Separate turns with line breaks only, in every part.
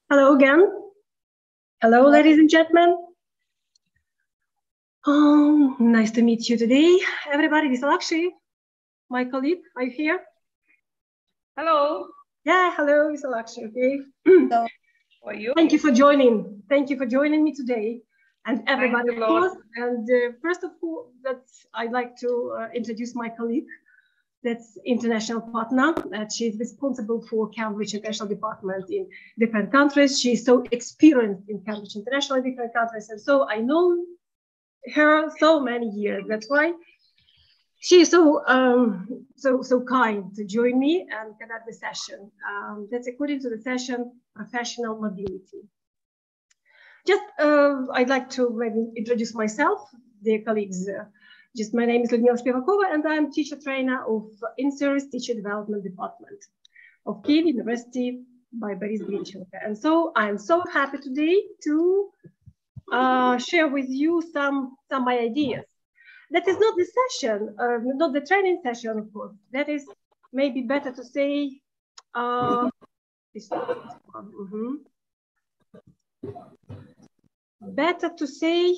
Hello again. Hello, ladies and gentlemen. Nice to meet you today. Everybody, Visalakshi, my colleague, are you here?
Hello.
Yeah, hello, Visalakshi, okay.
Hello. How are you?
Thank you for joining. Thank you for joining me today. And everybody, of course. And first of all, I'd like to introduce my colleague. That's international partner. She's responsible for Cambridge International Department in different countries. She's so experienced in Cambridge International in different countries. And so I know her so many years. That's why she is so kind to join me and conduct the session. That's according to the session, Professional Mobility. Just, I'd like to maybe introduce myself, dear colleagues. Just my name is Ludmila Spivakova, and I'm teacher trainer of in-service teacher development department of Kyiv University by Boриса Grінченка. And so I'm so happy today to share with you some my ideas. That is not the session, not the training session, of course. That is maybe better to say. Better to say.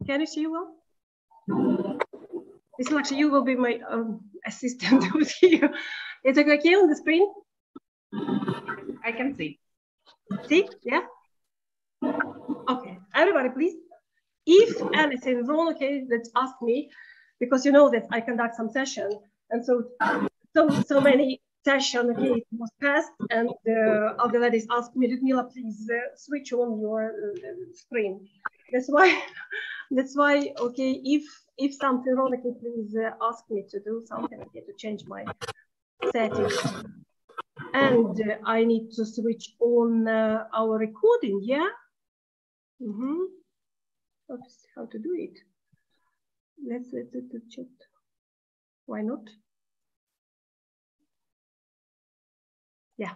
Can you see well? Visalakshi, you will be my assistant with you. Is it okay on the screen?
I can see.
See? Yeah? Okay. Everybody, please. If anything is wrong, okay, let's ask me, because you know that I conduct some sessions, and so many sessions, okay, it was passed, and other ladies asked me, Ludmila, please switch on your screen. That's why, okay, if something wrong, okay, please ask me to do something, okay, to change my settings. And I need to switch on our recording, yeah? Oops, how to do it? Let's check. Why not? Yeah.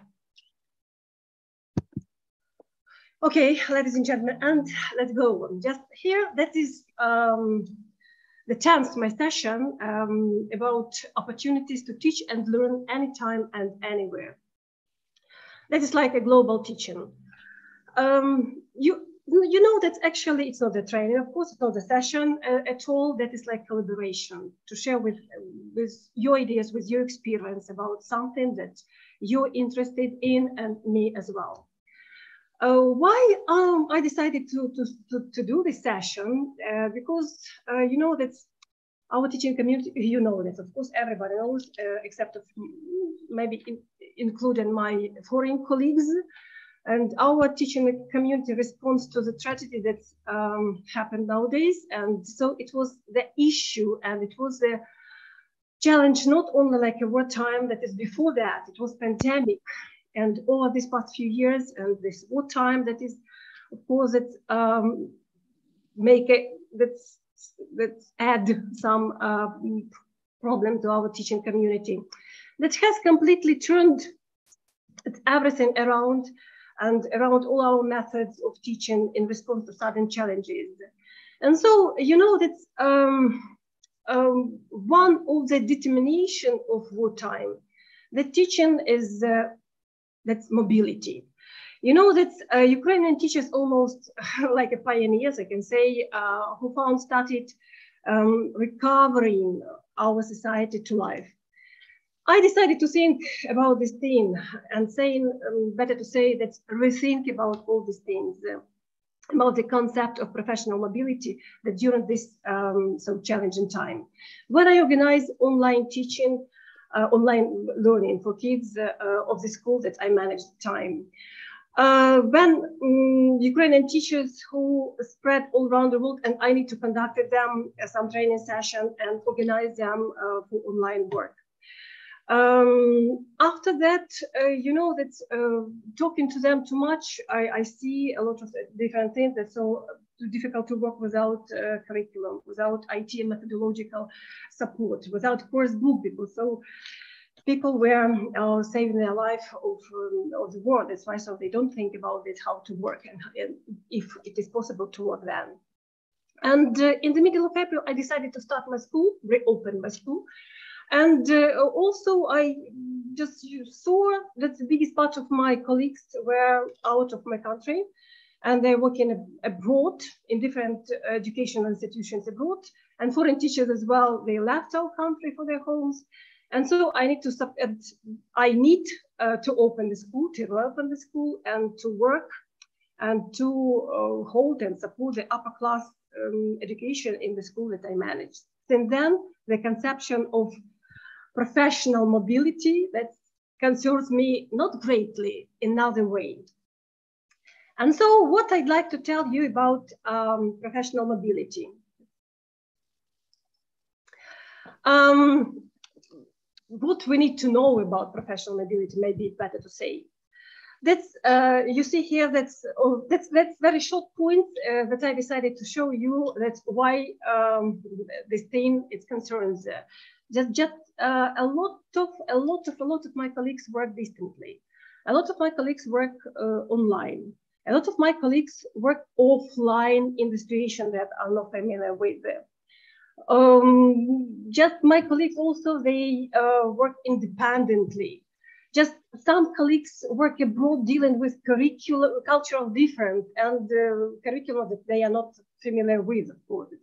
Okay, ladies and gentlemen, and let's go on. Just here, that is the 10th my session about opportunities to teach and learn anytime and anywhere. That is like a global teaching. You know that actually it's not a training, of course, it's not a session at all. That is like collaboration to share with your ideas, with your experience about something that you're interested in, and me as well. Why I decided to do this session? Because you know that our teaching community, you know that, of course, everybody knows, except of maybe including my foreign colleagues. And our teaching community responds to the tragedy that happened nowadays. And so it was the issue, and it was the challenge, not only like a wartime, that is before that, it was pandemic. And over these past few years, and this wartime, that is, of course, it let's add some problem to our teaching community. That has completely turned everything around, and around all our methods of teaching in response to sudden challenges. And so, you know, that's one of the determination of wartime. The teaching is that's mobility. You know, that Ukrainian teachers almost like a pioneers, I can say, who started recovering our society to life. I decided to think about this thing, and saying better to say that rethink about all these things, about the concept of professional mobility that during this so challenging time. When I organize online teaching, online learning for kids of the school that I managed at the time, when Ukrainian teachers who spread all around the world, and I need to conduct them some training session and organize them for online work. After that, you know, that talking to them too much, I see a lot of different things that's so difficult to work without curriculum, without IT and methodological support, without course book, because so people were saving their life of the war. That's why so they don't think about it, how to work, and if it is possible to work then. And in the middle of April, I decided to start my school, reopen my school. And also I just saw that the biggest part of my colleagues were out of my country, and they're working abroad in different educational institutions abroad, and foreign teachers as well. They left our country for their homes. And so I need to open the school, to reopen the school, and to work and to hold and support the upper class education in the school that I manage. Since then, the conception of professional mobility that concerns me not greatly in another way. And so what I'd like to tell you about professional mobility. What we need to know about professional mobility, maybe it's better to say. That's you see here. That's very short point that I decided to show you. That's why this theme is concerns. Just a lot of my colleagues work distantly. A lot of my colleagues work online. A lot of my colleagues work offline in the situation that I'm not familiar with. Just my colleagues also, they work independently. Just some colleagues work abroad dealing with cultural difference and curriculum that they are not familiar with, of course.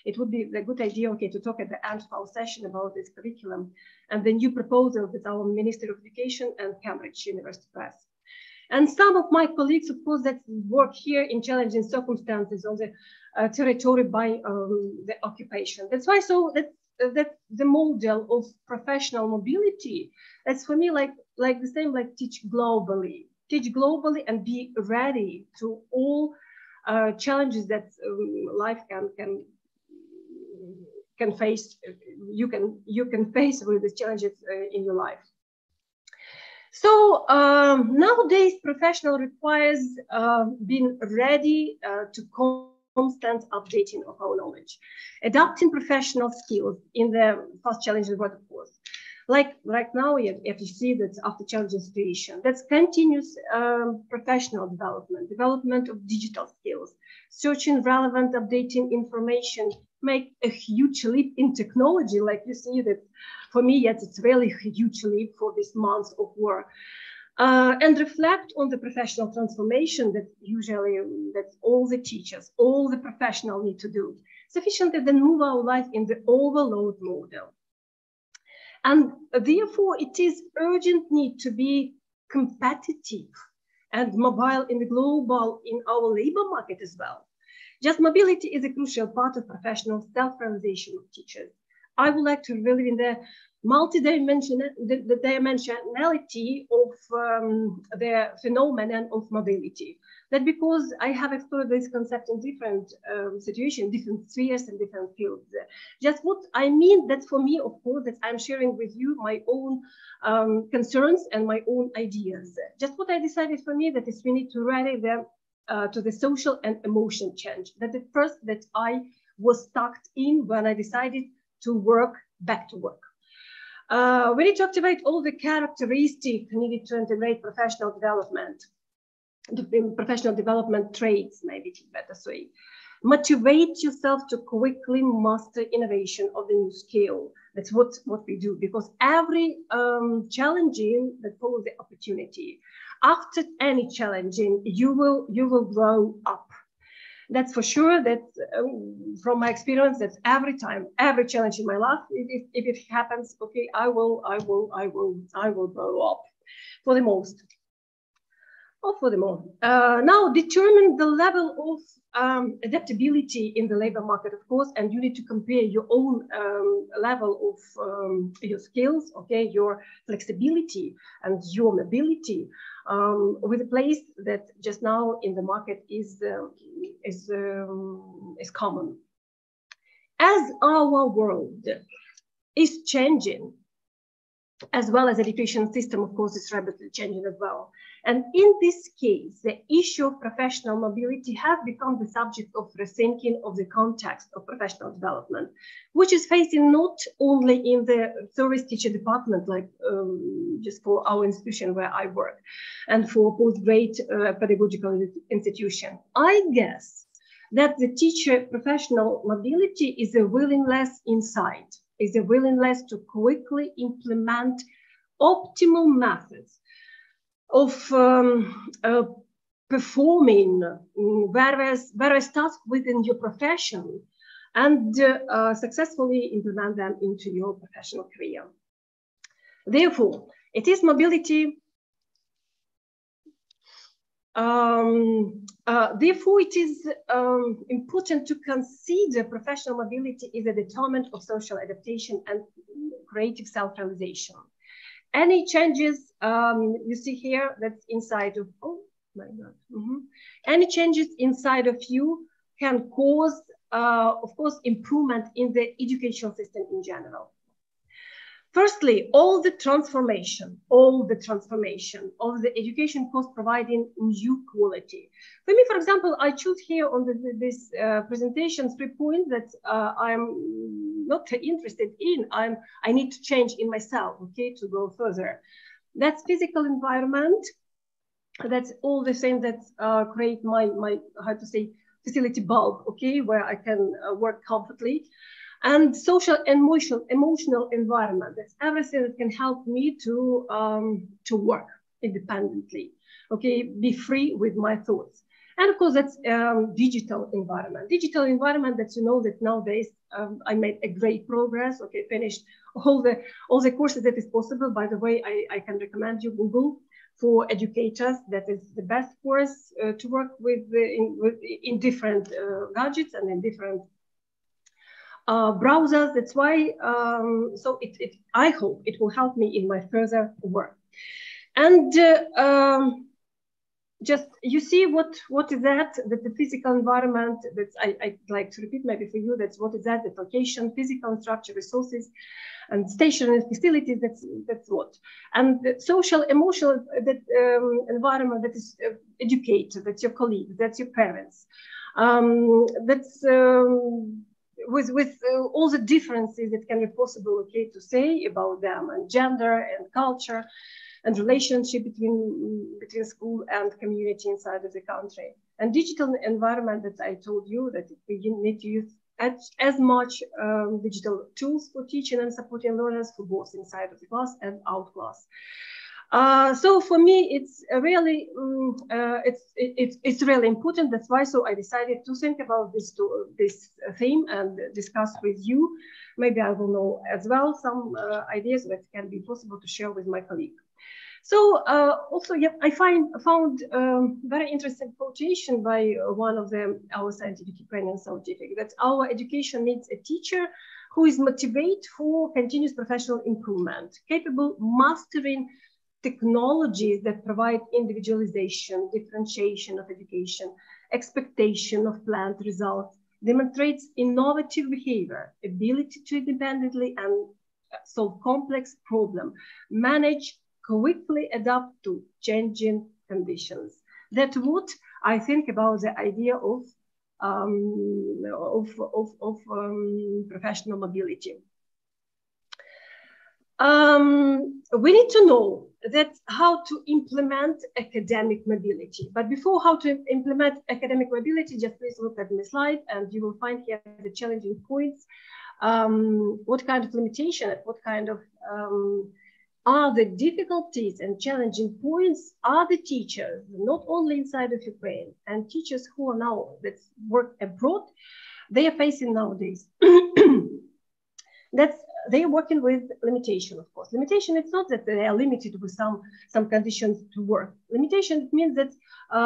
It would be a good idea, okay, to talk at the end of our session about this curriculum and the new proposal with our Ministry of Education and Cambridge University Press. And some of my colleagues, of course, that work here in challenging circumstances on the territory by the occupation. That's why, so that's the model of professional mobility. That's for me like the same, like teach globally and be ready to all challenges that life can face. You can face with these challenges in your life. So nowadays, professional requires being ready to constant updating of our knowledge, adapting professional skills in the fast challenging world, of course. Like right now, if you see that after challenging situation, that's continuous professional development of digital skills, searching relevant, updating information, make a huge leap in technology. Like you see that for me, yes, it's really a huge leap for this month of work. And reflect on the professional transformation that usually that all the teachers, all the professionals need to do sufficiently, then move our life in the overload model. And therefore, it is urgent need to be competitive and mobile in the global, in our labor market as well. Just mobility is a crucial part of professional self-realization of teachers. I would like to really in the dimensionality of the phenomenon of mobility. That because I have explored this concept in different situations, different spheres and different fields. Just what I mean, that's for me, of course, that I'm sharing with you my own concerns and my own ideas. Just what I decided for me, that is we need to ready them to the social and emotional change. That the first that I was stuck in when I decided to work back to work. We need to activate all the characteristics needed to integrate professional development, the professional development traits, maybe it's better say. Motivate yourself to quickly master innovation of the new skill. That's what we do, because every challenging that follows the opportunity. After any challenging, you will grow up. That's for sure. That from my experience, that's every time, every challenge in my life. If it happens, okay, I will grow up for the most. Or for the more. Now, determine the level of adaptability in the labor market, of course, and you need to compare your own level of your skills, okay, your flexibility and your mobility with a place that just now in the market is common. As our world is changing, as well as education system, of course, is rapidly changing as well. And in this case, the issue of professional mobility has become the subject of rethinking of the context of professional development, which is facing not only in the service teacher department, like just for our institution where I work, and for post-grade pedagogical institution. I guess that the teacher professional mobility is a willingness inside, is a willingness to quickly implement optimal methods of performing various tasks within your profession and successfully implement them into your professional career. Therefore, it is mobility. Therefore, it is important to consider professional mobility as a determinant of social adaptation and creative self-realization. Any changes you see here that's inside of, oh my God, any changes inside of you can cause, of course, improvement in the educational system in general. Firstly, all the transformation of the education course providing new quality. For me, for example, I choose here on this presentation 3 points that I'm not interested in. I need to change in myself, okay, to go further. That's physical environment. That's all the things that create my how to say, facility bulb, okay, where I can work comfortably. And social and emotional environment. That's everything that can help me to work independently, okay, be free with my thoughts. And of course, that's digital environment. Digital environment that you know that nowadays I made a great progress, okay, finished all the courses that is possible. By the way, I can recommend you Google for educators. That is the best course to work with in different gadgets and in different browsers. That's why, so I hope it will help me in my further work. And just, you see what is that the physical environment, that's, I'd like to repeat maybe for you, that's what is that, the location, physical structure, resources, and stationary facilities, that's what. And the social, emotional environment, that is educator, that's your colleagues, that's your parents. That's with all the differences that can be possible, okay, to say about them, and gender and culture and relationship between school and community inside of the country. And digital environment that I told you that we need to use as much digital tools for teaching and supporting learners for both inside of the class and out class. So for me, it's really it's really important. That's why so I decided to think about this theme and discuss with you. Maybe I will know as well some ideas that can be possible to share with my colleague. So also, yeah, I found very interesting quotation by one of our scientific Ukrainian scientific, that our education needs a teacher who is motivated for continuous professional improvement, capable mastering technologies that provide individualization, differentiation of education, expectation of planned results, demonstrates innovative behavior, ability to independently and solve complex problems, manage, quickly adapt to changing conditions. That's what I think about the idea of professional mobility. We need to know that how to implement academic mobility. But before how to implement academic mobility, just please look at the slide and you will find here the challenging points. What kind of limitation, what kind of are the difficulties and challenging points are the teachers, not only inside of Ukraine, and teachers who are now that work abroad, they are facing nowadays. That's they are working with limitation, of course. Limitation, it's not that they are limited with some conditions to work. Limitation means that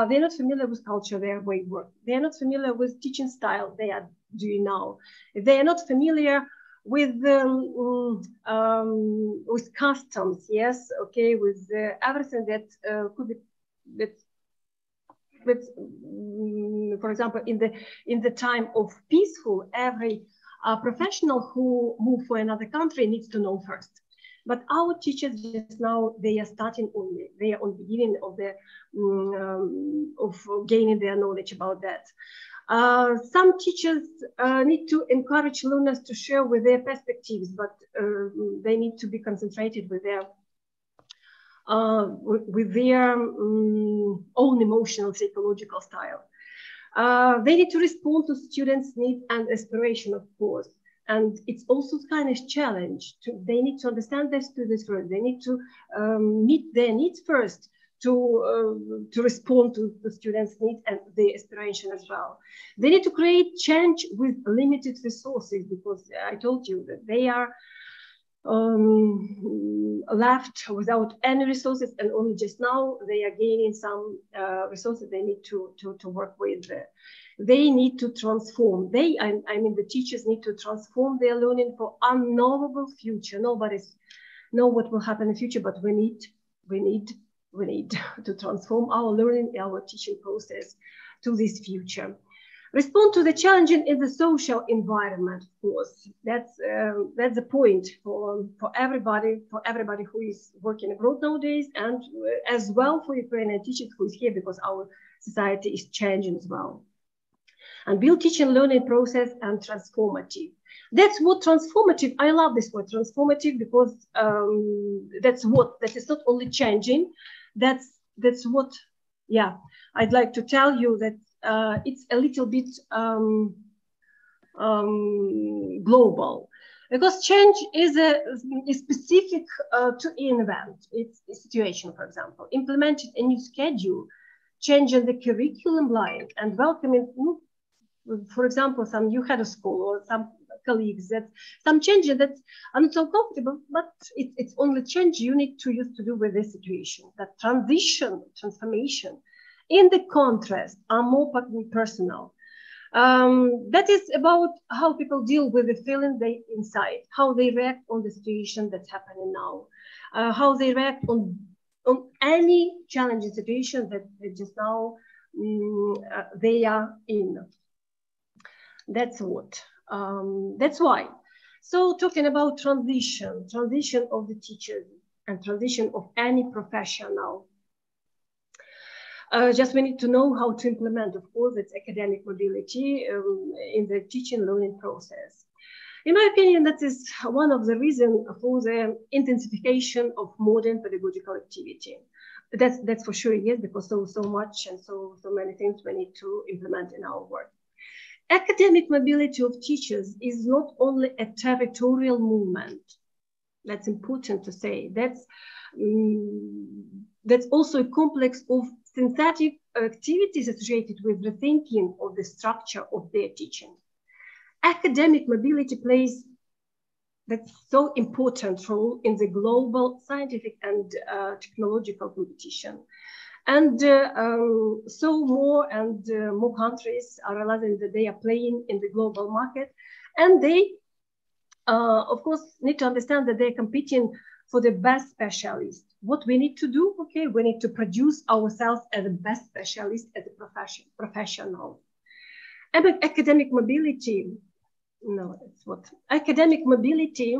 they're not familiar with culture, their way of work. They are not familiar with teaching style they are doing now. They are not familiar with customs, yes, okay, with everything that could be for example, in the time of peaceful, every professional who move for another country needs to know first. But our teachers just now, they are starting only, they are on the beginning of the of gaining their knowledge about that. Some teachers need to encourage learners to share with their perspectives, but they need to be concentrated with their own emotional, psychological style. They need to respond to students' needs and aspiration, of course. And it's also kind of challenge. They need to understand their students first. They need to meet their needs first to respond to the students' needs and their aspiration as well. They need to create change with limited resources, because I told you that they are left without any resources, and only just now they are gaining some resources they need to work with. They need to transform. I mean the teachers need to transform their learning for unknowable future. Nobody's know what will happen in the future, but we need to transform our learning, our teaching process to this future. Respond to the challenges in the social environment, of course. That's the point for everybody who is working abroad nowadays, and as well for Ukrainian teachers who is here, because our society is changing as well. And build teaching learning process and transformative. That's what transformative, I love this word transformative, because that is not only changing, that's what, yeah, I'd like to tell you that it's a little bit global, because change is specific to an event. It's a situation, for example, implementing a new schedule, changing the curriculum line, and welcoming, for example, some new head of school or some colleagues, that some changes that are not so comfortable, but it's only change you need to use to do with this situation. That transformation in the contrast are more personal. That is about how people deal with the feeling they inside, how they react on the situation that's happening now, how they react on any challenging situation that just now they are in. That's what. That's why. So talking about transition of the teachers and transition of any professional. Just we need to know how to implement, of course, it's academic mobility in the teaching learning process. In my opinion, that is one of the reasons for the intensification of modern pedagogical activity. That's for sure, yes, because so much and so many things we need to implement in our work. Academic mobility of teachers is not only a territorial movement. That's important to say. That's also a complex of synthetic activities associated with rethinking of the structure of their teaching. Academic mobility plays that so important role in the global scientific and technological competition. And so more and more countries are realizing that they are playing in the global market, and they, of course, need to understand that they're competing for the best specialists. What we need to do, okay, we need to produce ourselves as the best specialists, as a professional. And academic mobility, academic mobility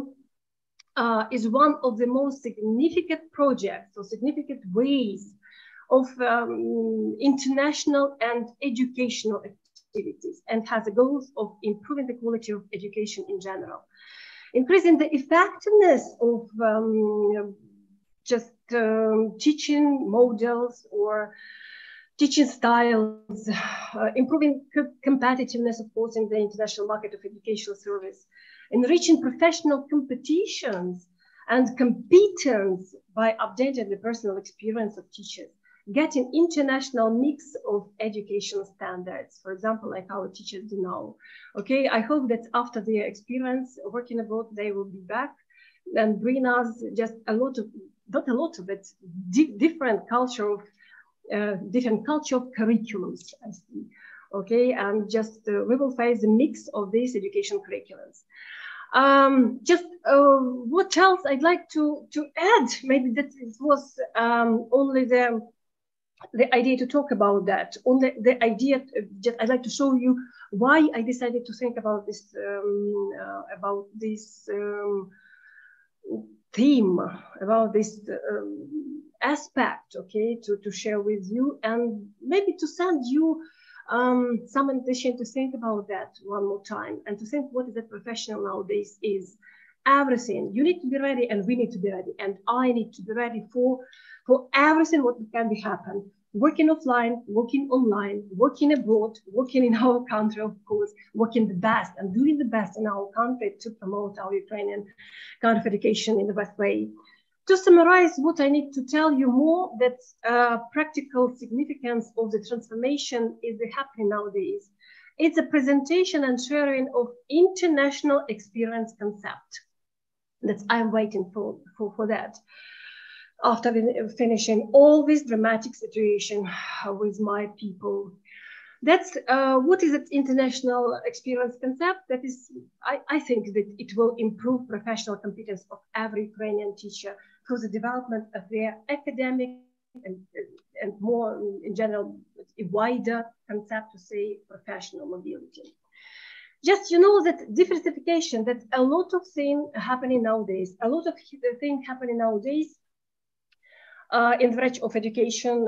is one of the most significant projects or significant ways of international and educational activities, and has the goals of improving the quality of education in general, increasing the effectiveness of teaching models or teaching styles, improving competitiveness, of course, in the international market of educational service, enriching professional competitions and competence by updating the personal experience of teachers, getting international mix of educational standards, for example, like our teachers do now. Okay, I hope that after their experience working abroad, they will be back and bring us just a lot of, not a lot of it, different culture of curriculums, I see. Okay, and just we will face a mix of these education curriculums. What else I'd like to add? Maybe that it was only the idea to talk about that. On the idea, I'd like to show you why I decided to think about this theme, about this aspect, okay, to share with you, and maybe to send you some invitation to think about that one more time, and to think what is a professional nowadays is. Everything, you need to be ready, and we need to be ready, and I need to be ready for everything what can be happen. working offline, working online, working abroad, working in our country, of course, working the best and doing the best in our country to promote our Ukrainian kind of education in the best way. To summarize what I need to tell you more, that practical significance of the transformation is happening nowadays. It's a presentation and sharing of international experience concept. That's I'm waiting for that. After finishing all this dramatic situation with my people. That's what is it international experience concept? That is, I think that it will improve professional competence of every Ukrainian teacher through the development of their academic and more in general, a wider concept to say professional mobility. Just, you know, that diversification, that a lot of things happening nowadays, in the range of education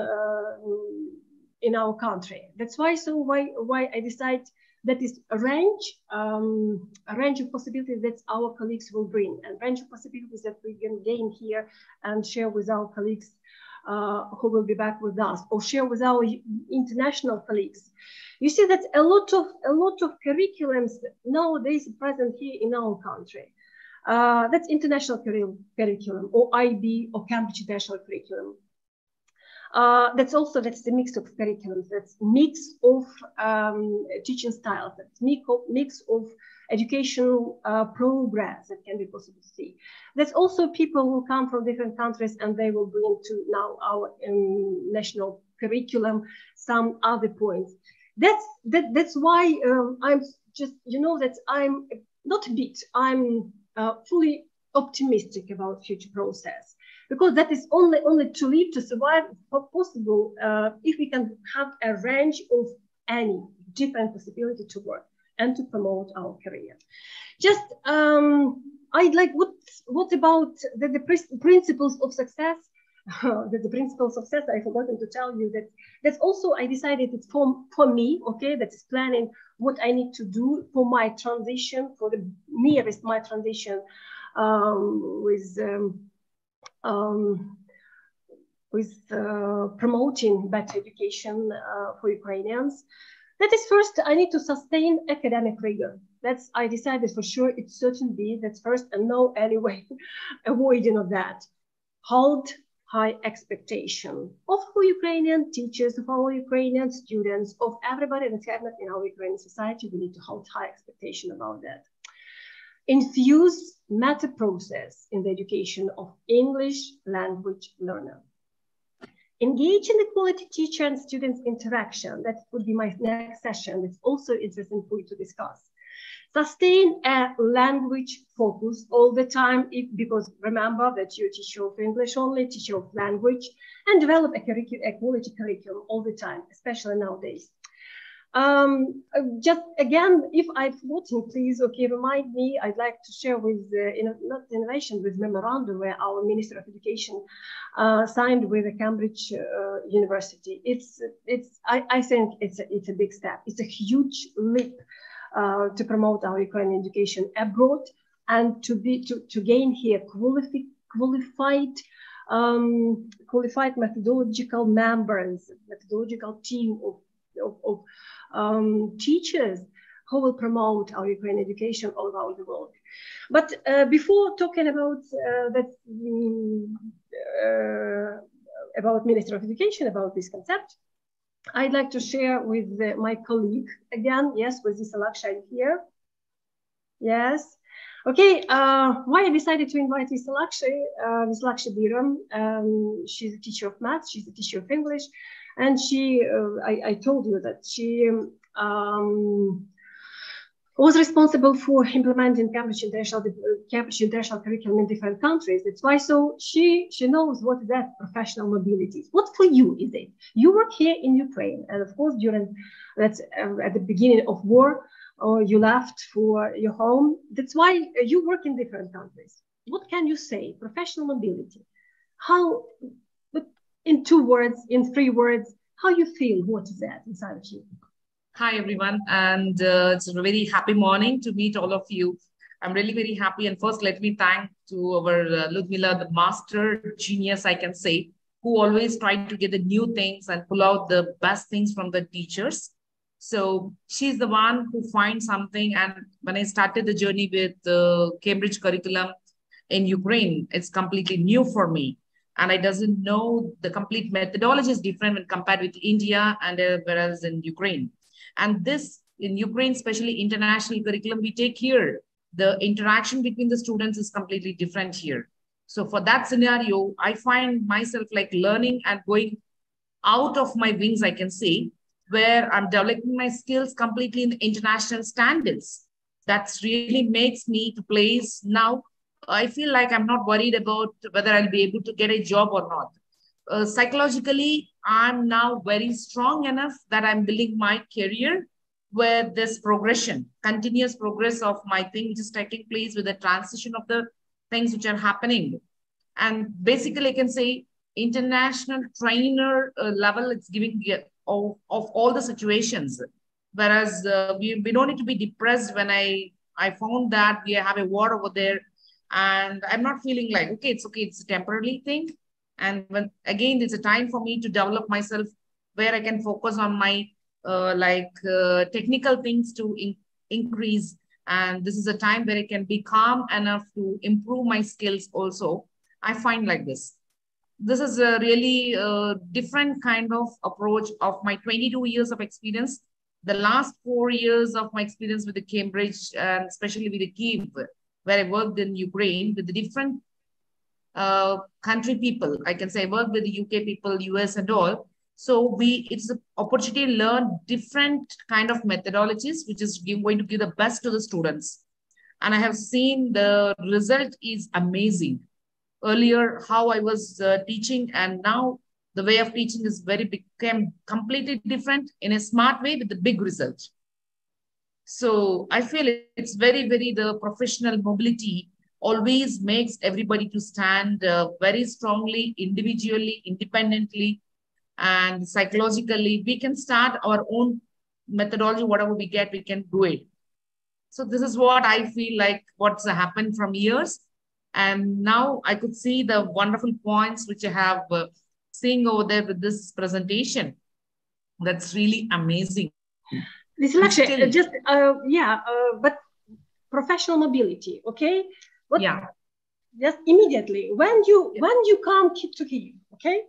in our country. That's why I decide that is a range of possibilities that our colleagues will bring, and range of possibilities that we can gain here and share with our colleagues who will be back with us, or share with our international colleagues. You see that a lot of curriculums nowadays present here in our country. That's international curriculum, or IB, or Cambridge International Curriculum. That's the mix of curriculums. That's mix of teaching styles. That's mix of educational programs that can be possible to see. That's also people who come from different countries, and they will bring to now our national curriculum some other points. That's why I'm just, you know, that I'm not a bit, I'm fully optimistic about future process, because that is only to live, to survive possible if we can have a range of any different possibility to work and to promote our career. Just I'd like, what about the principles of success? The principles of success, I forgot to tell you that's also, I decided it's for me, okay, that's planning what I need to do for my transition, for the nearest my transition with promoting better education for Ukrainians. That is, first, I need to sustain academic rigor. That's, I decided for sure, it's certain be, that's first, and no any way avoiding of that. Hold high expectation of our Ukrainian teachers, of our Ukrainian students, of everybody that's happening in our Ukrainian society. We need to hold high expectation about that. Infuse meta process in the education of English language learner. Engage in the quality teacher and students interaction. That would be my next session. It's also interesting for you to discuss. Sustain a language focus all the time, because remember that you're a teacher of English only, teacher of language, and develop a quality curriculum all the time, especially nowadays. Just again, if I've forgotten, please, okay, remind me. I'd like to share with, not innovation, with memorandum where our Minister of Education signed with the Cambridge University. I think it's a big step. It's a huge leap to promote our Ukrainian education abroad, and to gain here qualified methodological members, methodological team of teachers who will promote our Ukrainian education all around the world. But before talking about about Minister of Education, about this concept, I'd like to share with my colleague again. Yes, with Visalakshi here. Yes. Okay. Why I decided to invite Visalakshi Beeram. She's a teacher of math. She's a teacher of English, and she. I told you that she was responsible for implementing Cambridge International curriculum in different countries. That's why, so she knows what that professional mobility is. What for you is it? You work here in Ukraine, and of course during at the beginning of war, or you left for your home. That's why you work in different countries. What can you say? Professional mobility. How, in 2 words, in 3 words, how you feel? What is that inside of you?
Hi, everyone, and it's a very happy morning to meet all of you. I'm really very happy. And first, let me thank to our Ludmila, the master genius, I can say, who always try to get the new things and pull out the best things from the teachers. So she's the one who finds something. And when I started the journey with the Cambridge curriculum in Ukraine, it's completely new for me. And I doesn't know the complete methodology is different when compared with India and whereas in Ukraine. And this in Ukraine, especially international curriculum we take here, the interaction between the students is completely different here. So for that scenario, I find myself like learning and going out of my wings, I can say, where I'm developing my skills completely in the international standards. That's really makes me to place now. I feel like I'm not worried about whether I'll be able to get a job or not. Psychologically, I'm now very strong enough that I'm building my career where this progression, continuous progress of my thing, which is taking place with the transition of the things which are happening. And basically, I can say international trainer level, it's giving of all the situations. Whereas we don't need to be depressed when I found that we have a war over there. And I'm not feeling like, okay, it's a temporary thing. And when again, it's a time for me to develop myself where I can focus on my technical things to increase. And this is a time where I can be calm enough to improve my skills also. I find like this. This is a really different kind of approach of my 22 years of experience. The last 4 years of my experience with the Cambridge, and especially with the Kiev, where I worked in Ukraine with the different country people. I can say I worked with the UK people, US and all. So it's an opportunity to learn different kind of methodologies, which is going to give the best to the students. And I have seen the result is amazing. Earlier, how I was teaching, and now the way of teaching is became completely different in a smart way with the big result. So I feel it's very, the professional mobility always makes everybody to stand very strongly, individually, independently, and psychologically. We can start our own methodology, whatever we get, we can do it. So this is what I feel like what's happened from years. And now I could see the wonderful points which I have seen over there with this presentation. That's really amazing.
Visalakshi, but professional mobility, okay? Just immediately, when you come to Kyiv, okay?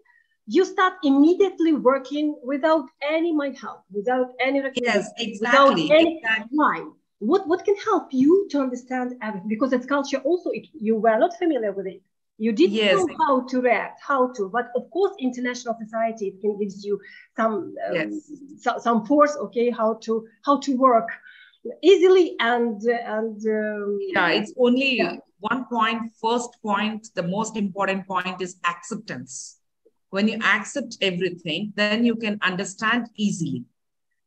You start immediately working without any mind help, without any recommendation.
Yes, exactly.
Without any why? What can help you to understand everything? Because it's culture also, you were not familiar with it. You didn't know how to react, but of course, international society, it can give you some force, okay, how to work easily and
it's only one point. First point, the most important point is acceptance. When you accept everything, then you can understand easily.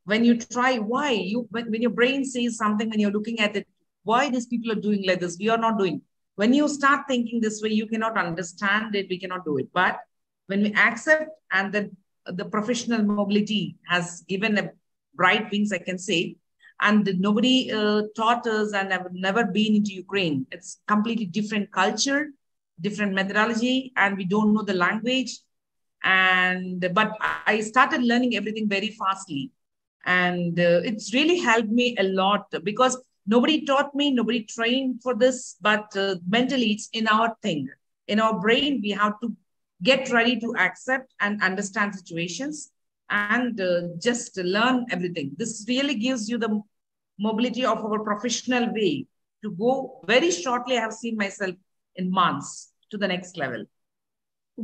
When you try, when your brain says something, when you're looking at it, why these people are doing like this, we are not doing. When you start thinking this way, you cannot understand it, we cannot do it. But when we accept, and then the professional mobility has given a bright wings, I can say, and nobody taught us, and I've never been into Ukraine. It's completely different culture, different methodology, and we don't know the language. But I started learning everything very fastly. And it's really helped me a lot because nobody taught me, nobody trained for this, but mentally it's in our thing. In our brain, we have to get ready to accept and understand situations and just learn everything. This really gives you the mobility of our professional way to go very shortly. I have seen myself in months to the next level.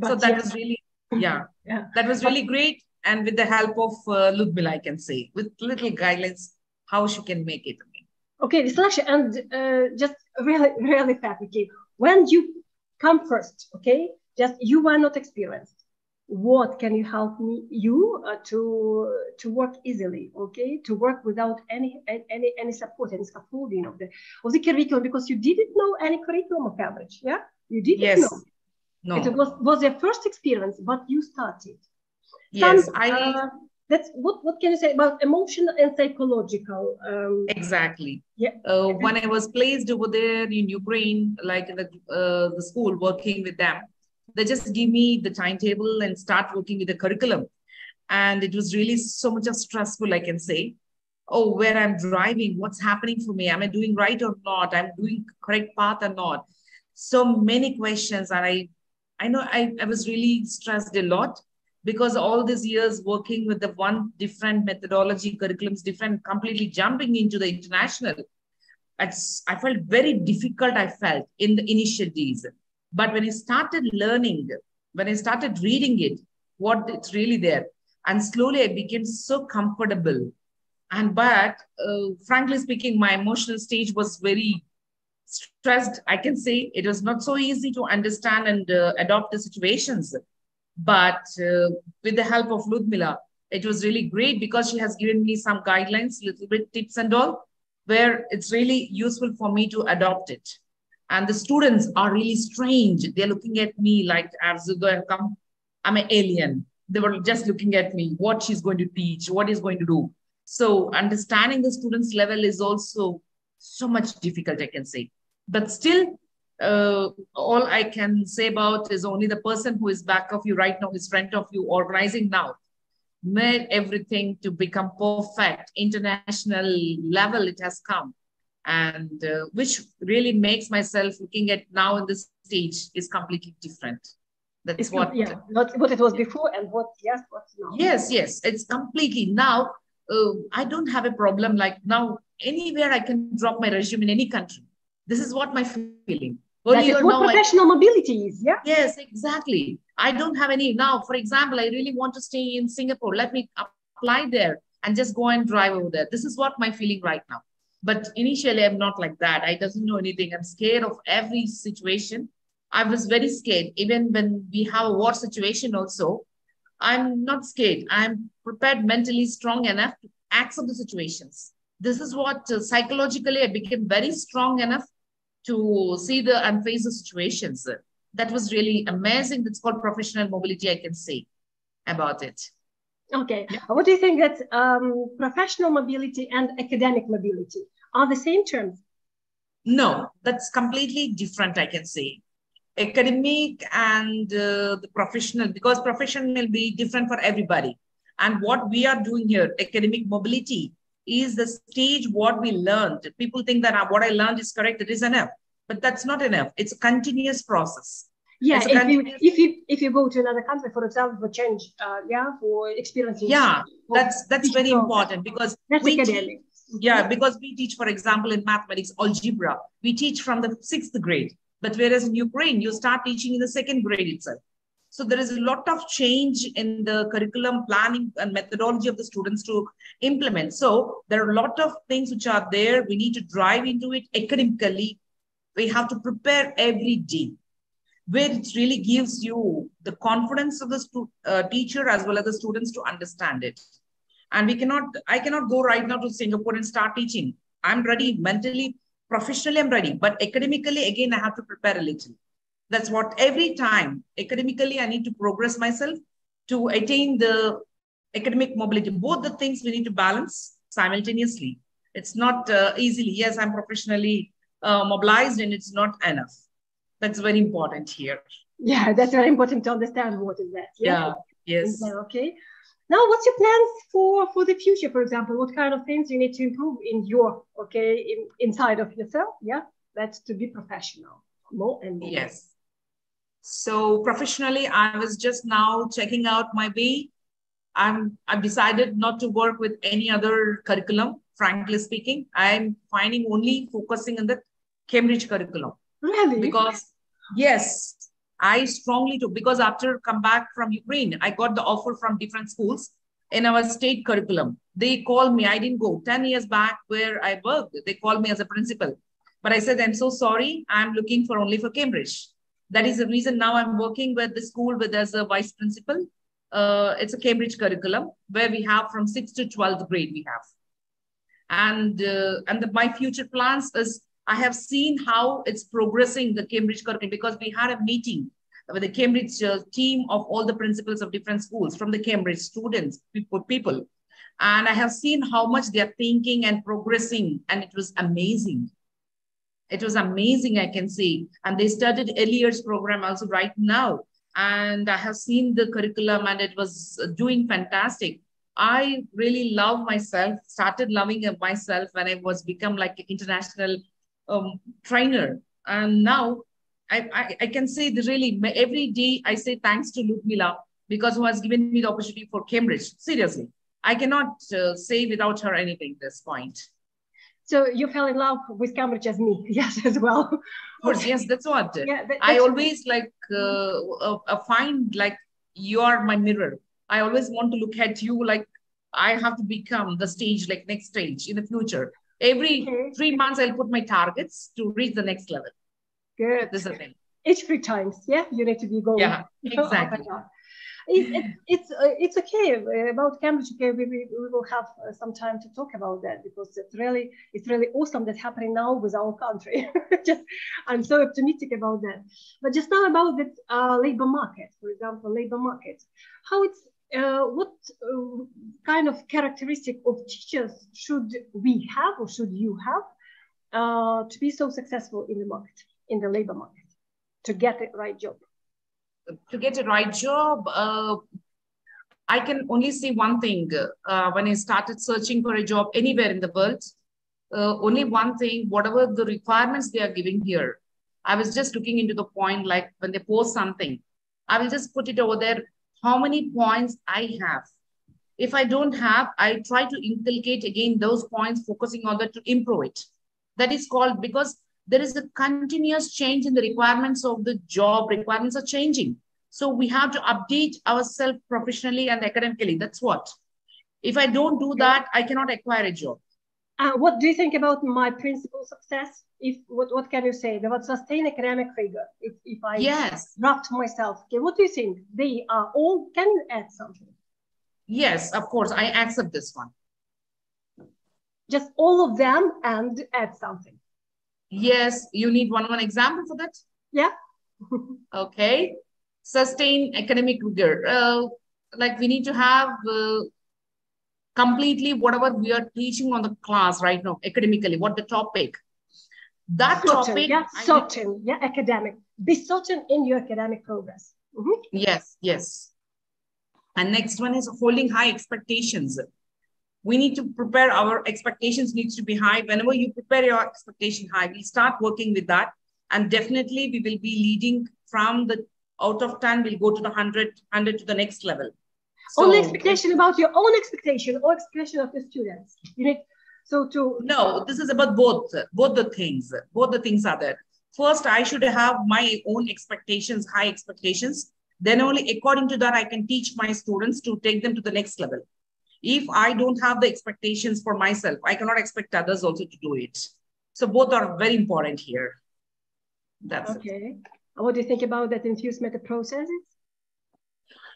So that was really, that was really great. And with the help of Ludmila, I can say, with little guidelines, how she can make it.
Okay, Visalakshi, and just really fast, okay, when you come first, okay, just you were not experienced. What can you help you to work easily, okay, to work without any support, any scaffolding of the curriculum, because you didn't know any curriculum of Cambridge, yeah? You didn't know. No. It was your first experience, but you started. That's what can you say about emotional and psychological?
Exactly. When I was placed over there in Ukraine, like in the school, working with them, They just give me the timetable and start working with the curriculum. And it was really so much of stressful, I can say. Oh, where I'm driving, what's happening for me? Am I doing right or not? I'm doing correct path or not? So many questions. And I know I was really stressed a lot because all these years working with the one different methodology, curriculums, different, completely jumping into the international. I felt very difficult, I felt in the initial days. But when I started learning, when I started reading it, what it's really there, and slowly I became so comfortable. But frankly speaking, my emotional stage was very stressed. I can say it was not so easy to understand and adopt the situations. But with the help of Ludmila, it was really great because she has given me some guidelines, little bit tips and all, where it's really useful for me to adopt it. And the students are really strange. They're looking at me like as though I'm an alien. They were just looking at me, what she's going to teach, what he's going to do. So understanding the students' level is also so much difficult, I can say. But still, all I can say about is only the person who is back of you right now, is front of you, organizing now, made everything to become perfect. International level it has come. And which really makes myself looking at now in this stage is completely different. That's what...
Yeah, not what it was before and what, yes, what's now.
Yes, it's completely now. I don't have a problem like now anywhere I can drop my resume in any country. This is what my feeling.
That is what professional mobility is, yeah?
Yes, exactly. I don't have any now. For example, I really want to stay in Singapore. Let me apply there and just go and drive over there. This is what my feeling right now. But initially, I'm not like that. I doesn't know anything. I'm scared of every situation. I was very scared. Even when we have a war situation also, I'm not scared. I'm prepared, mentally strong enough to accept the situations. This is what psychologically I became very strong enough to see and face the situations. That was really amazing. That's called professional mobility, I can say about it.
Okay. Yeah. What do you think that professional mobility and academic mobility are the same terms?
No, that's completely different, I can say. Academic and the professional, because professional will be different for everybody. And what we are doing here, academic mobility, is the stage what we learned. People think that what I learned is correct, it is enough. But that's not enough. It's a continuous process.
Yeah, if you go to another country, for example, for change, for experience.
Yeah, that's very important because
that's academic.
Because we teach, for example, in mathematics, algebra, we teach from the 6th grade. But whereas in Ukraine, you start teaching in the 2nd grade itself. So there is a lot of change in the curriculum planning and methodology of the students to implement. So there are a lot of things which are there. We need to drive into it academically. We have to prepare every day, where it really gives you the confidence of the teacher as well as the students to understand it. And I cannot go right now to Singapore and start teaching. I'm ready mentally, professionally, I'm ready. But academically, again, I have to prepare a little. That's what every time, academically, I need to progress myself to attain the academic mobility. Both the things we need to balance simultaneously. It's not easily. Yes, I'm professionally mobilized and it's not enough. That's very important here.
Yeah, that's very important to understand what is that.
Yeah, yes.
Okay. Now, what's your plans for the future, for example? What kind of things you need to improve in your, inside of yourself? Yeah, that's to be professional. More and more.
Yes. So professionally, I was just now checking out my way. I've decided not to work with any other curriculum, frankly speaking. I'm finding only focusing on the Cambridge curriculum.
Really?
Because, yes, I strongly do. Because after come back from Ukraine, I got the offer from different schools in our state curriculum. They called me. I didn't go. 10 years back where I worked, they called me as a principal. But I said, I'm so sorry. I'm looking for only for Cambridge. That is the reason now I'm working with the school as a vice principal. It's a Cambridge curriculum where we have from 6th to 12th grade we have. And my future plans is I have seen how it's progressing, the Cambridge curriculum, because we had a meeting with the Cambridge team of all the principals of different schools from the Cambridge students, people. And I have seen how much they are thinking and progressing. And it was amazing. It was amazing, I can say. And they started early years program also right now. and I have seen the curriculum and it was doing fantastic. I really love myself, started loving myself when I was become like an international trainer. And now I can say that really every day I say thanks to Ludmila, because who has given me the opportunity for Cambridge. Seriously, I cannot say without her anything at this point.
So you fell in love with Cambridge as me, yes, as well.
Of course, yes, that's what.
Yeah,
I always like find like you are my mirror. I always want to look at you like I have to become the stage, like next stage in the future. Every 3 months, I'll put my targets to reach the next level.
Good.
This is the thing.
Each 3 times, yeah, you need to be going.
Yeah, exactly.
It's okay about Cambridge. Okay, we will have some time to talk about that, because it's really awesome that's happening now with our country. I'm so optimistic about that. But just now about that labor market, for example, labor market, how it's what kind of characteristic of teachers should we have, or should you have, to be so successful in the market, in the labor market, to get the right job?
To get a right job, I can only say one thing. When I started searching for a job anywhere in the world, only one thing, whatever the requirements they are giving here, I was just looking into the point, like when they post something, I will just put it over there, how many points I have. If I don't have, I try to inculcate again those points, focusing on that to improve it. That is called, because there is a continuous change in the requirements of the job. Requirements are changing. So we have to update ourselves professionally and academically. That's what. If I don't do that, I cannot acquire a job.
What do you think about my principal success? What can you say about sustain academic rigor? If I draft myself, okay, what do you think? They are all, can you add something?
Yes, of course, I accept this one.
Just all of them and add something.
Yes, you need one example for that?
Yeah.
Okay. Sustain academic rigor. Like we need to have completely whatever we are teaching on the class right now, academically, what the topic. That topic.
Yeah, certain, yeah, academic. Be certain in your academic progress. Mm-hmm.
Yes, yes. And next one is holding high expectations. We need to prepare, our expectations needs to be high. Whenever you prepare your expectation high, we start working with that. And definitely we will be leading from the out of 10, we'll go to the 100 to the next level. So,
only expectation about your own expectation or expectation of the students. You need
No, this is about both the things. Both the things are there. First, I should have my own expectations, high expectations. Then only according to that, I can teach my students to take them to the next level. If I don't have the expectations for myself, I cannot expect others also to do it. So both are very important here. That's
okay. What do you think about that infused meta processes?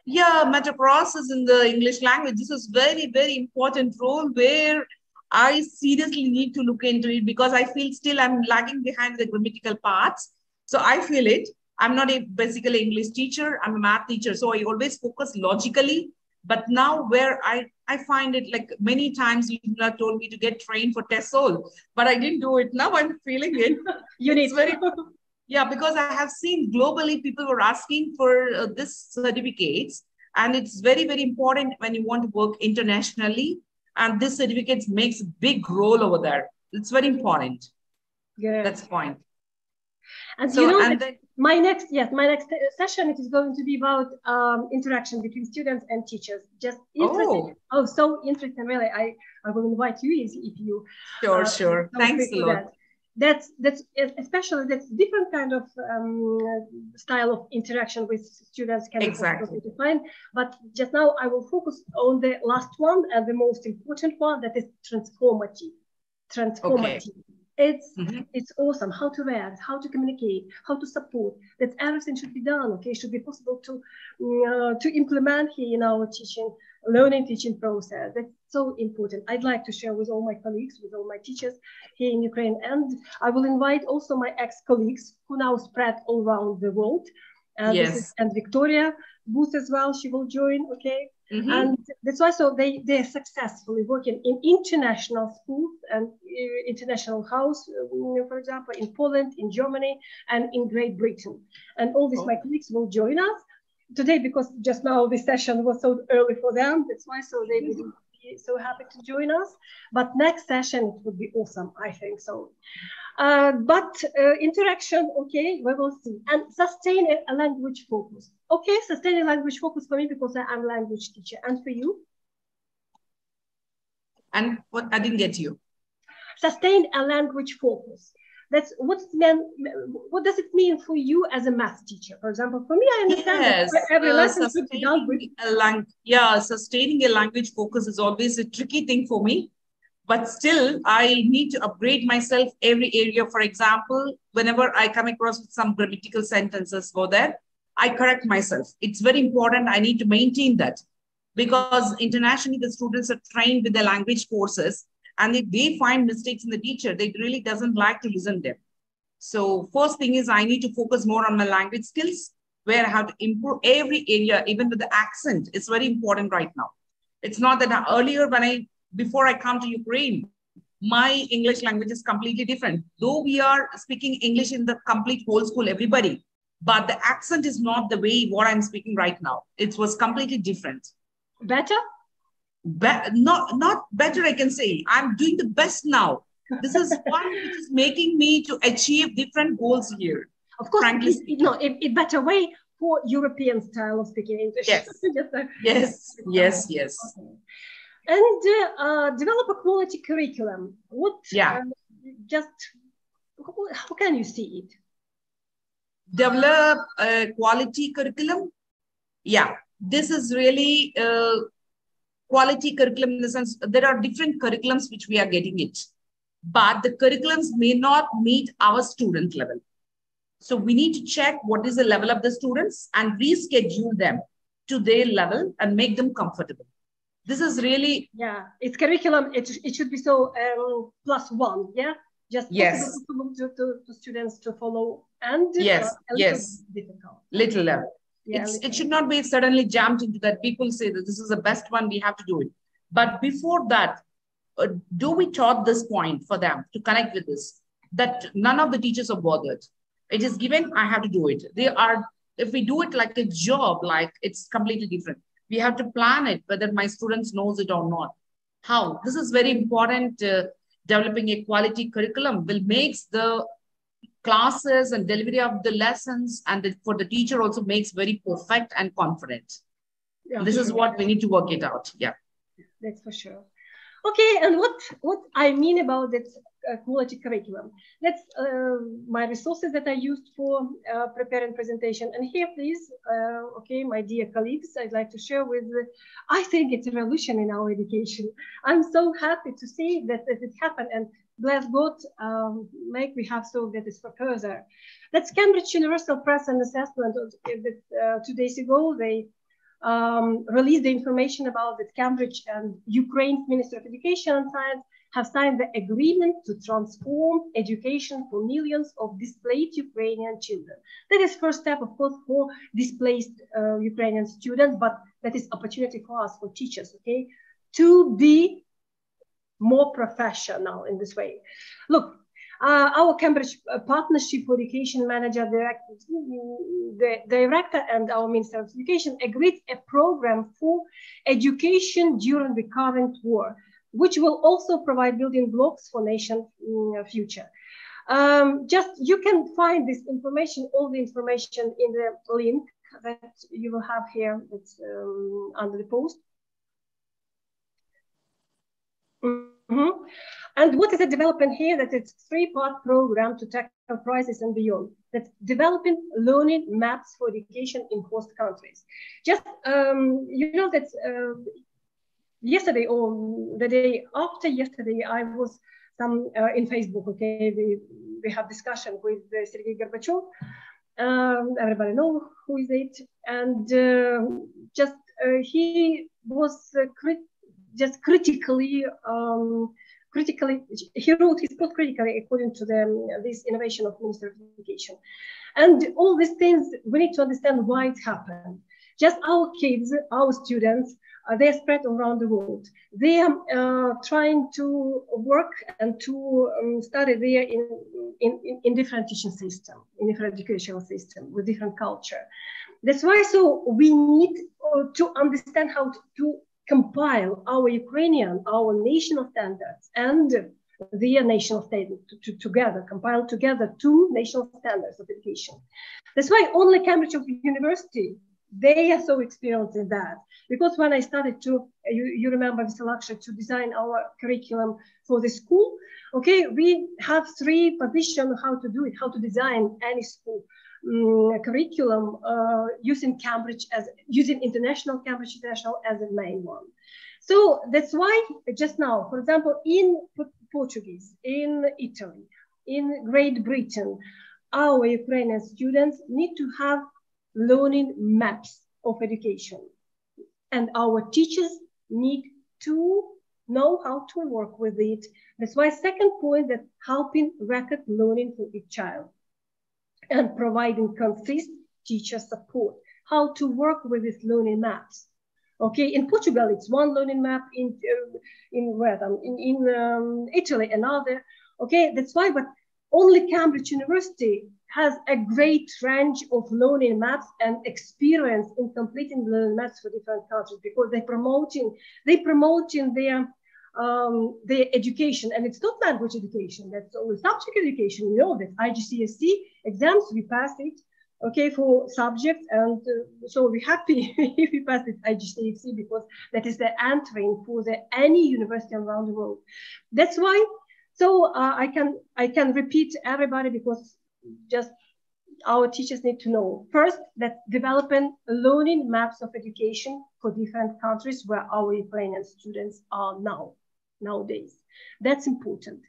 Yeah, meta process in the English language. This is very, very important role where I seriously need to look into it, because I feel still I'm lagging behind the grammatical parts. So I feel it. I'm not basically an English teacher. I'm a math teacher. So I always focus logically. But now where I find it, like many times you have told me to get trained for TESOL, but I didn't do it. Now I'm feeling it. Yeah, because I have seen globally people were asking for this certificates, and it's very, very important when you want to work internationally. And this certificate makes a big role over there. It's very important.
Good.
That's the point.
And so, you know, my next session, it is going to be about interaction between students and teachers. Just interesting. Oh, so interesting. Really, I will invite you if you.
Sure. Thanks a lot.
That's especially that's different kind of style of interaction with students can be difficult to find. But just now I will focus on the last one and the most important one, that is transformative. Okay. It's awesome how to react, how to communicate, how to support. That everything should be done. Okay, should be possible to implement here in our teaching process. That's so important. I'd like to share with all my colleagues, with all my teachers here in Ukraine, and I will invite also my ex-colleagues who now spread all around the world. And Victoria Booth as well. She will join. Okay. And that's why they're successfully working in international schools and international house, for example, in Poland, in Germany, and in Great Britain. And all these my colleagues will join us. today, because just now this session was so early for them, that's why, so they didn't be so happy to join us. But next session, it would be awesome, I think so. Interaction, okay, we will see. And sustain a language focus. Okay, sustain a language focus for me because I'm a language teacher. And for you?
And what, I didn't get you.
Sustain a language focus. That's what does it mean for you as a math teacher? For example, for me, I understand that every lesson should be done with.
Sustaining a language focus is always a tricky thing for me. But still, I need to upgrade myself every area. For example, whenever I come across with some grammatical sentences for that, I correct myself. It's very important. I need to maintain that because internationally, the students are trained with the language courses. And if they find mistakes in the teacher, they really doesn't like to listen to them. So first thing is I need to focus more on my language skills where I have to improve every area, even with the accent. It's very important right now. It's not that earlier before I come to Ukraine, my English language is completely different. Though we are speaking English in the complete whole school, everybody, but the accent is not the way what I'm speaking right now. It was completely different.
Better?
Not better, I can say. I'm doing the best now. This is one which is making me to achieve different goals here.
Of course, a better way for European style of speaking English.
Yes. Yes. Okay.
And develop a quality curriculum. How can you see it?
Develop a quality curriculum. Yeah, this is really quality curriculum in the sense there are different curriculums which we are getting it, but the curriculums may not meet our student level. So we need to check what is the level of the students and reschedule them to their level and make them comfortable. This is really...
Yeah, it's curriculum. It should be so +1, yeah? Just to students to follow. And difficult.
Little level. Yeah, it should not be suddenly jumped into that. People say that this is the best one, we have to do it. But before that, do we taught this point for them to connect with this? That none of the teachers are bothered. It is given, I have to do it. If we do it like a job, like it's completely different. We have to plan it, whether my students knows it or not. How? This is very important. Developing a quality curriculum will make the classes and delivery of the lessons and for the teacher also makes very perfect and confident. Yeah, this is what we need to work it out. Yeah.
That's for sure. Okay, and what I mean about that quality curriculum. That's my resources that I used for preparing presentation. And here, please, okay, my dear colleagues, I'd like to share with, I think it's a revolution in our education. I'm so happy to see that it happened, and bless God, make we have so that it's for further. That's Cambridge Universal Press and Assessment. 2 days ago, they released the information about that Cambridge and Ukraine's Ministry of Education and Science have signed the agreement to transform education for millions of displaced Ukrainian children. That is first step, of course, for displaced Ukrainian students, but that is opportunity for us, for teachers, okay, to be more professional in this way. Look, our Cambridge Partnership for Education Manager, the Director and our Minister of Education agreed a program for education during the current war, which will also provide building blocks for nation's future. Just you can find this information, all the information in the link that you will have here. It's under the post. And what is the development here? That it's a 3-part program to tackle crisis and beyond. That's developing learning maps for education in host countries. Just you know that yesterday or the day after yesterday, I was in Facebook. Okay, we have discussion with Sergei Gorbachev. Everybody know who is it, and he was critically, he wrote his post critically according to this innovation of Minister of Education. And all these things, we need to understand why it happened. Just our kids, our students, they're spread around the world. They are trying to work and to study there in different teaching system, in different educational system with different culture. That's why so we need to understand how to compile our Ukrainian, our national standards and their national standards together, compile together two national standards of education. That's why only Cambridge University, they are so experienced in that. Because when I started to, you remember Visalakshi, to design our curriculum for the school, okay, we have three positions how to do it, how to design any school curriculum using Cambridge as, using Cambridge International as the main one. So that's why just now, for example, in Portuguese, in Italy, in Great Britain, our Ukrainian students need to have learning maps of education. And our teachers need to know how to work with it. That's why second point, that helping record learning for each child and providing consistent teacher support, how to work with these learning maps. Okay, in Portugal, it's one learning map, in Italy, another. Okay, that's why, but only Cambridge University has a great range of learning maps and experience in completing learning maps for different countries, because they're promoting their education, and it's not language education, that's only subject education. You know that IGCSE exams, we pass it, okay, for subjects, and so we're happy if we pass it IGCSE, because that is the entering for any university around the world. That's why, so I can repeat everybody, because just our teachers need to know. First, that developing learning maps of education for different countries where our Ukrainian students are nowadays. That's important.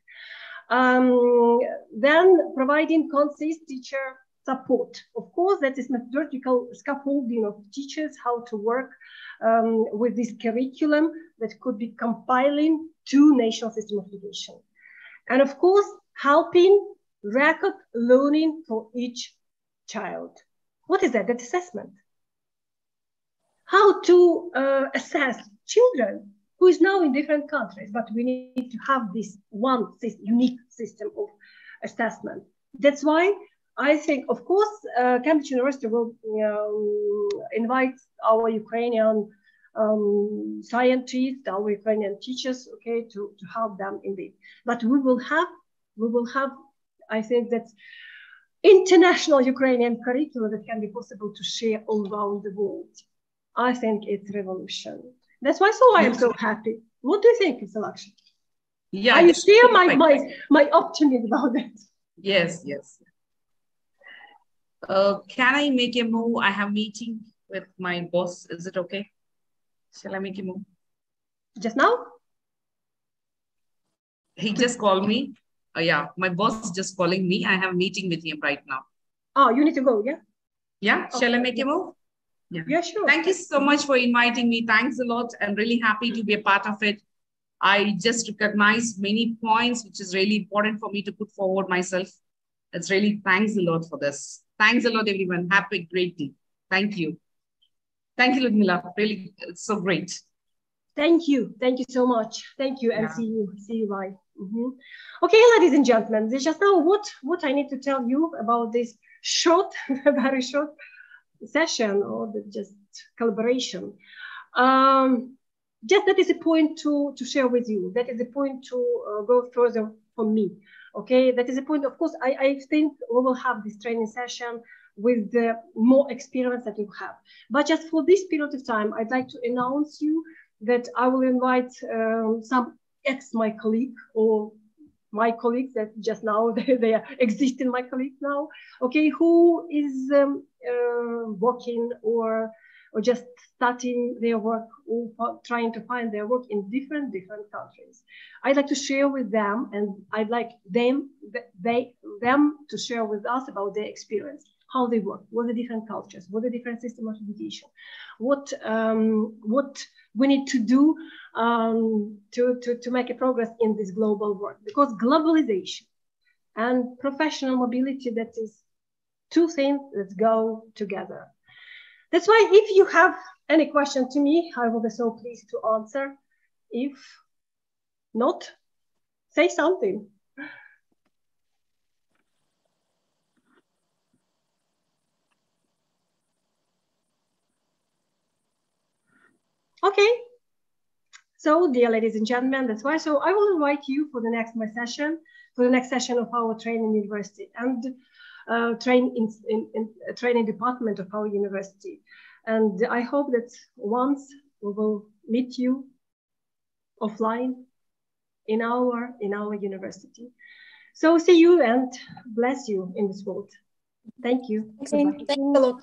Then providing consistent teacher support. Of course, that is methodological scaffolding of teachers, how to work with this curriculum that could be compiling to national system of education. And of course, helping record learning for each child. What is that? That assessment. How to assess children who is now in different countries, but we need to have this one unique system of assessment. That's why I think, of course, Cambridge University will invite our Ukrainian scientists, our Ukrainian teachers, okay, to help them in this. But we will have, I think, that international Ukrainian curriculum that can be possible to share all around the world. I think it's revolution. That's why I am so happy. What do you think, Visalakshi?
Yeah,
I share my optimism about that.
Yes, yes. Can I make a move? I have meeting with my boss. Is it okay? Shall I make a move?
Just now?
He just called me. Yeah, my boss is just calling me. I have a meeting with him right now.
Oh, you need to go, yeah?
Yeah,
okay.
Shall I make a move? Yeah.
Yeah, sure.
Thank you so much for inviting me. Thanks a lot. I'm really happy to be a part of it. I just recognize many points, which is really important for me to put forward myself. It's really thanks a lot for this. Thanks a lot, everyone. Have a great day. Thank you. Thank you, Ludmila. Really, it's so great.
Thank you. Thank you so much. Thank you, and see you bye. Okay, ladies and gentlemen, this is just now what I need to tell you about this short, very short session, or just collaboration. Just that is a point to share with you. That is a point to go further for me. Okay, that is a point. Of course, I think we will have this training session with the more experience that you have. But just for this period of time, I'd like to announce you that I will invite some my colleague or my colleagues that just now they are existing my colleagues now. Okay, who is working or just starting their work or trying to find their work in different countries. I'd like to share with them, and I'd like them to share with us about their experience, how they work, what are the different cultures, what are the different systems of education, what we need to do to make a progress in this global work. Because globalization and professional mobility, that is two things that go together. That's why if you have any question to me, I will be so pleased to answer. If not, say something. Okay. So, dear ladies and gentlemen, that's why. So I will invite you for the next session of our training university and training department of our university. And I hope that once we will meet you offline in our university. So see you and bless you in this world. Thank you.
Thank you a lot.